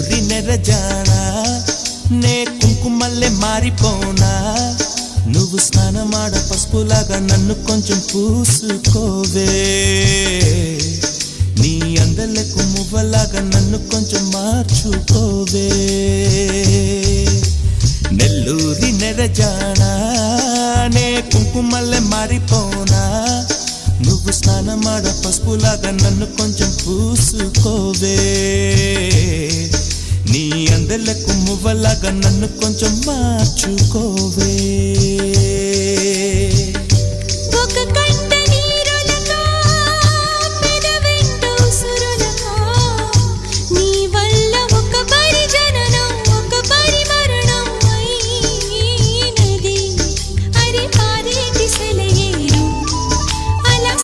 నెల్లూరి నెరజానా నే కుంకుమల్లే మారిపోనా నువ్వు స్నానమాడ పసుపులాగా నన్ను కొంచెం పూసుకోవే నీ అందలకు మువ్వలాగా నన్ను కొంచెం మార్చుకోవే నెల్లూరి నెరజానా నే కుంకుమల్లే మారిపోనా నువ్వు స్నానమాడ పసుపులాగా నన్ను కొంచెం పూసుకోవే నీ అందలకు మువ్వలాగా నన్ను కొంచెం మార్చుకోవే